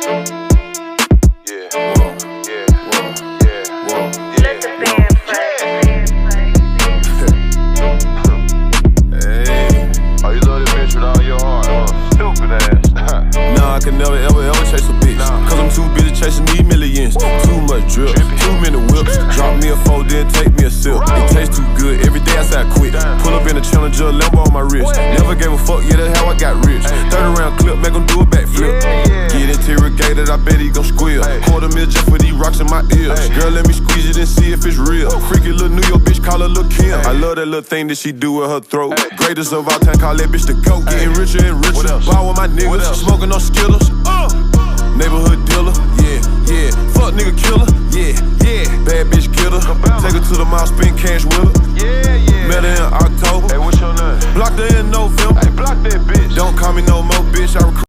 I can never ever chase a bitch, cause I'm too busy chasing these millions. Too much drip, too many whips. Drop me a 4, then take me a sip. It tastes too good, every day I say I quit. Pull up in a Challenger, Lambo on my wrist. Never gave a fuck, yeah, that's how I got rich. 30 round clip, make him do a backflip. Get interrogated, I bet he gon' squeal. $250,000 just for these rocks in my ears. Girl, let me squeeze it and see if it's real. Freaky little New York bitch, call her Lil' Kim. I love that little thing that she do with her throat. Greatest of all time, call that bitch the GOAT. Getting richer and richer, ball with my niggas. Smoking on Skittles. Neighborhood dealer, yeah. Fuck nigga killer, yeah. Bad bitch killer. Take her to the mall, spend cash with her. Met her in October. Hey, what's your name? Blocked her in November. Hey, block that bitch. Don't call me no more, bitch. I recruit